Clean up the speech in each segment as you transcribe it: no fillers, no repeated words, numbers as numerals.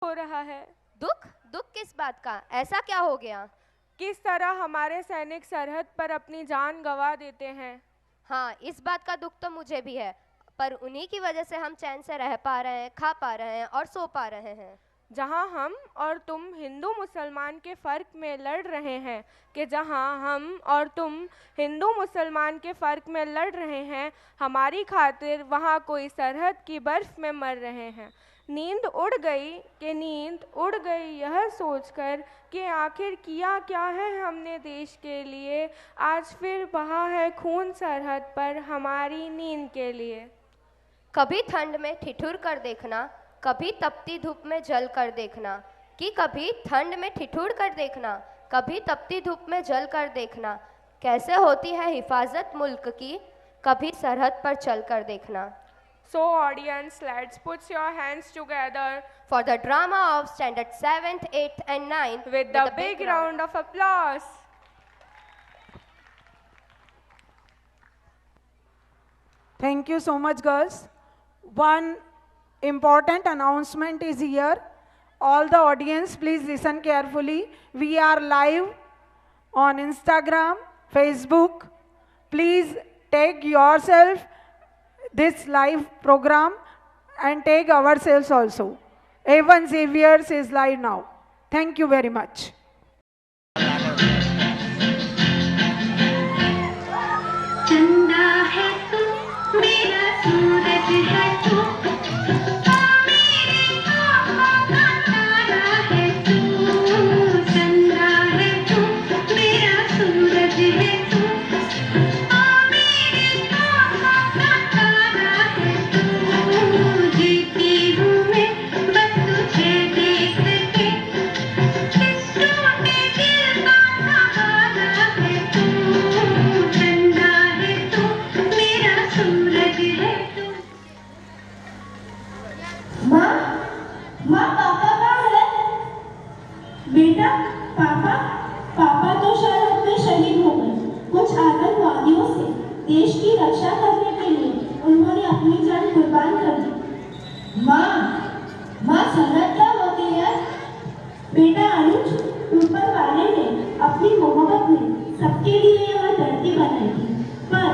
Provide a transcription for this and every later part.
हो रहा है। दुख? दुख किस बात का? ऐसा क्या हो गया? किस तरह हमारे सैनिक सरहद पर अपनी जान गंवा देते हैं। हाँ, इस बात का दुख तो मुझे भी है, पर उन्हीं की वजह से हम चैन से रह पा रहे हैं, खा पा रहे हैं और सो पा रहे हैं। जहाँ हम और तुम हिंदू मुसलमान के फ़र्क में लड़ रहे हैं, कि जहाँ हम और तुम हिंदू मुसलमान के फ़र्क में लड़ रहे हैं, हमारी खातिर वहाँ कोई सरहद की बर्फ़ में मर रहे हैं। नींद उड़ गई कि नींद उड़ गई यह सोचकर कि आखिर किया क्या है हमने देश के लिए, आज फिर बहा है खून सरहद पर हमारी नींद के लिए। कभी ठंड में ठिठुर कर देखना, कभी तपती धूप में जल कर देखना, कि कभी ठंड में ठिठुर कर देखना, कभी तपती धूप में जल कर देखना, कैसे होती है हिफाजत मुल्क की, कभी सरहद पर चल कर देखना। So audience, let's put your hands together For the drama of standard 7th, 8th and 9th with the big round of applause. Thank you so much, girls. One important announcement is here. All the audience, please listen carefully. We are live on Instagram, Facebook. Please take yourself this live program and take ourselves also. A1 Xavier's is live now. Thank you very much. चंदा है तू, मेरा सूरज है तू, मेरे पापा का तारा है तू। चंदा है तू, मेरा सूरज है तू, मेरे पापा का तारा है तू। जीती हूँ मैं बस तुझे देख के, इस टूटे दिल का सहारा है तू। चंदा है तू, मेरा सूरज है तू। माँ, पापा कहाँ है? बेटा, पापा तो शरहद में शहीद हो गए। कुछ आतंकवादियों से देश की रक्षा करने के लिए उन्होंने अपनी जान कुर्बान कर दी। माँ सरहद क्या होती है? बेटा अनुज, ऊपर वाले ने अपनी मोहब्बत में सबके लिए यह धरती बनाई थी, पर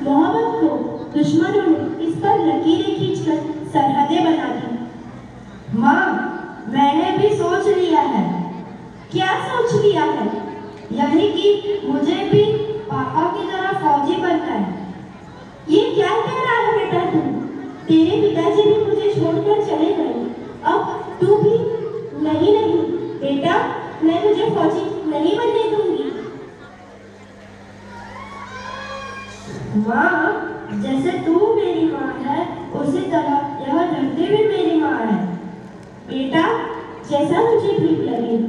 मोहब्बत को दुश्मनों ने इस पर लकीरें खींचकर सरहदें बना दी। माँ, मैंने भी सोच लिया है। क्या सोच लिया है? यानी कि मुझे भी पापा की तरह फौजी बनना है। ये क्या कह रहा है बेटा तू? तेरे पिताजी भी मुझे छोड़कर चले गए, अब तू भी? नहीं बेटा, मैं तुझे फौजी नहीं बनने दूंगी। माँ, जैसे तू मेरी माँ है, उसी तरह यह धरती भी मेरी माँ है। बेटा, जैसा मुझे ठीक लगे।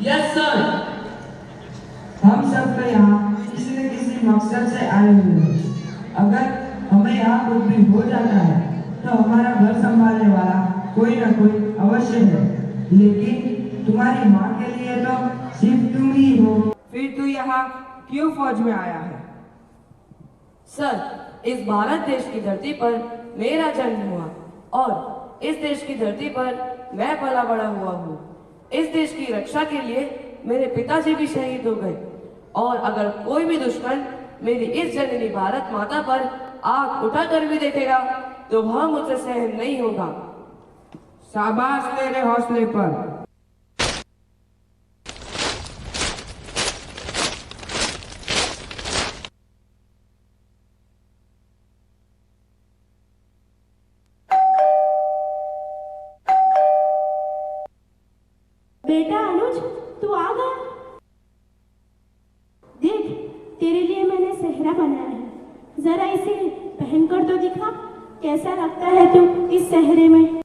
Yes sir. हम सब तो यहाँ किसी न किसी मकसद से आए हुए हैं। अगर हमें यहाँ कुछ भी हो जाता है तो हमारा घर संभालने वाला कोई ना कोई अवश्य है, लेकिन तुम्हारी माँ के लिए तो सिर्फ तुम ही हो। फिर तू यहाँ क्यों फौज में आया है? सर, इस भारत देश की धरती पर मेरा जन्म हुआ और इस देश की धरती पर मैं पला बड़ा हुआ हूँ। इस देश की रक्षा के लिए मेरे पिताजी भी शहीद हो गए और अगर कोई भी दुश्मन मेरी इस जननी भारत माता पर आंख उठाकर भी देखेगा तो वह मुझसे सहन नहीं होगा। शाबाश तेरे हौसले पर। बेटा अनुज, तू आ गया। देख, तेरे लिए मैंने सेहरा बनाया है, जरा इसे पहनकर तो दिखा, कैसा लगता है तू इस सेहरे में।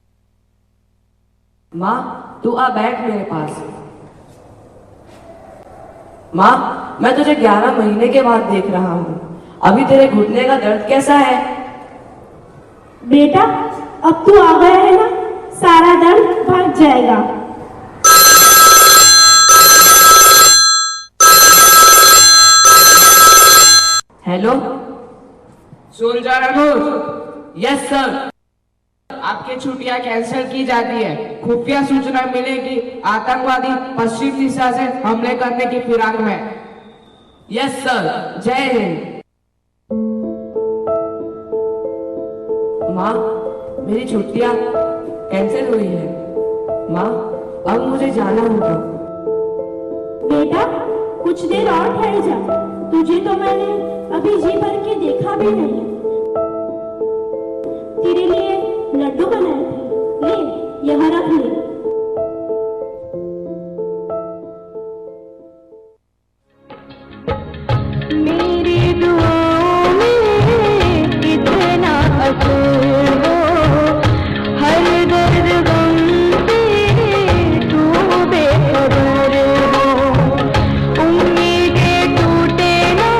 माँ तू आ बैठ मेरे पास। माँ मैं तुझे 11 महीने के बाद देख रहा हूँ, अभी तेरे घुटने का दर्द कैसा है? बेटा अब तू आ गया है ना, सारा दर्द भाग जाएगा। Hello soldier Anuj. Yes sir. आपकी छुट्टियां कैंसिल की जाती है। खुफिया सूचना मिली कि आतंकवादी पश्चिम दिशा से हमले करने की फिराक में। यस सर, जय हिंद। माँ मेरी छुट्टियां कैंसिल हुई है। माँ अब मुझे जाना होगा। बेटा कुछ देर और ठहर जा, तुझे तो मैंने अभी जी भर के देखा भी नहीं। तेरे लिए लड्डू बनाए थे, ले यहाँ रख ले। मेरी दुआओं में इतना असर हो, हर दर्द गम से तू बेखबर हो। उम्मीदें टूटे ना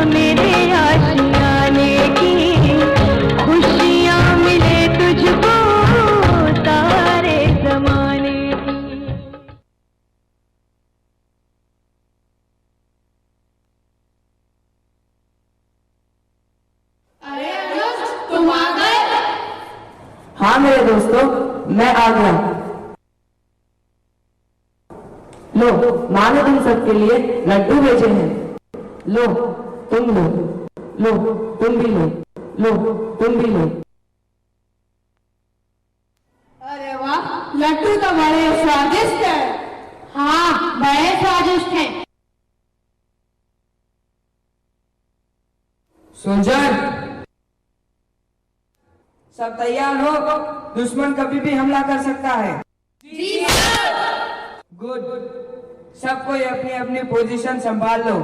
मेरे आशियाने की, खुशियाँ मिले तुझको सारे जमाने की। हाँ मेरे दोस्तों, मैं आ गया। लो माँ ने तुम सबके लिए लड्डू भेजे हैं। लो तुम लो, लो तुम भी लो, लो तुम भी लो। अरे वाह, लड्डू तो बड़े स्वादिष्ट है। हाँ बड़े स्वादिष्ट हैं। सोल्जर सब तैयार हो, दुश्मन कभी भी हमला कर सकता है। जी सर। गुड, सब कोई अपनी अपनी पोजीशन संभाल लो।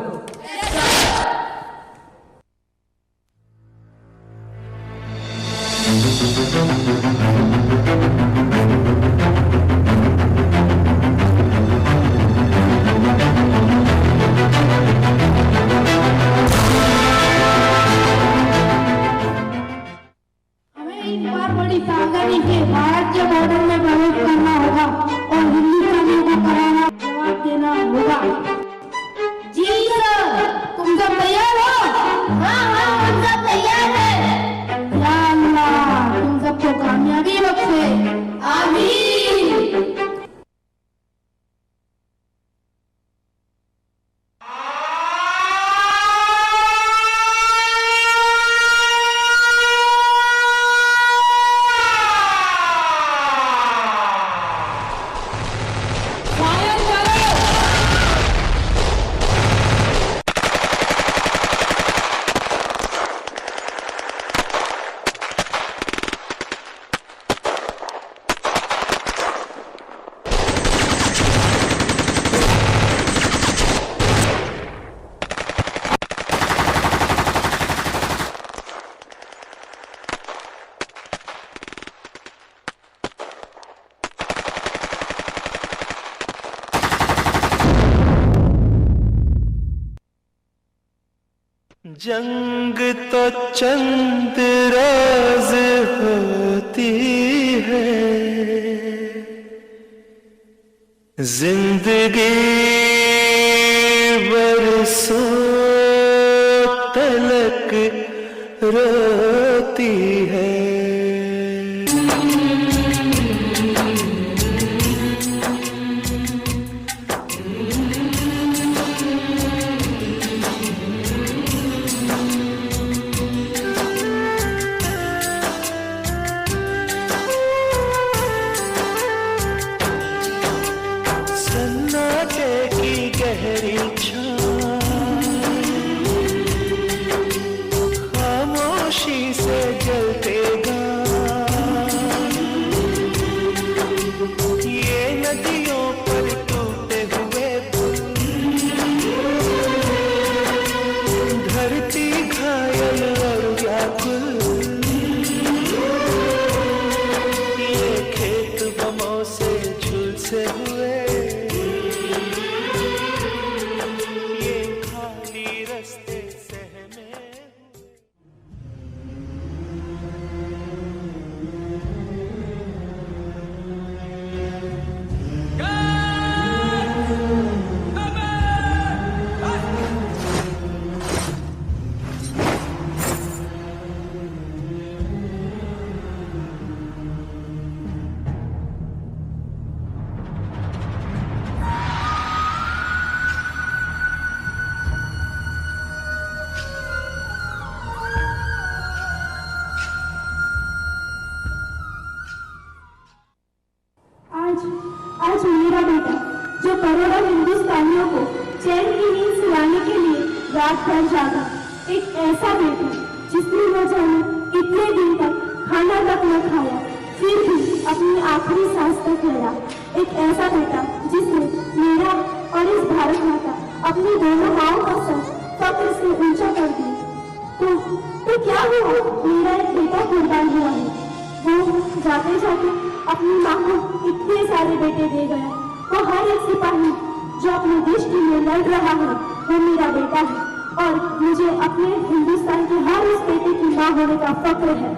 हमें इस बार बड़ी सावधानी से भारत के बॉर्डर में प्रवेश करना होगा और हिंदुस्तानियों को करारा जवाब देना होगा। जी सर। तुम सब तैयार हो? हाँ हाँ हम सब तैयार हैं। या अल्लाह तुम सबको कामयाबी बख्शे। आमीन। जंग तो चंद रोज होती है, जिंदगी बरसों तलक रोती है। गहरी खामोशी से जलते ये नदियों पर टूटे हुए धरती घायल और व्याकुल ये खेत बमों से झुलसे हुए ये खाली रास्ते सहमे आज मेरा बेटा जो करोड़ों हिंदुस्तानियों को चैन की नींद सुलाने के लिए रात भर जागा, एक ऐसा बेटा जिसने न जाने इतने दिन तक खाना तक न खाया फिर भी अपनी आखिरी सांस तक लड़ा, एक ऐसा बेटा जिसने मेरा और इस भारत माता अपनी दोनों माओं का सर फक्र से ऊंचा कर दिया। तो क्या हुआ, मेरा एक बेटा कुर्बान हुआ है। वो जाते जाते अपनी माँ को इतने सारे बेटे दे गया। वो हर एक सिपाही जो अपने देश के लिए लड़ रहा है वो मेरा बेटा है और मुझे अपने हिंदुस्तान के हर उस बेटे की माँ होने का फक्र है।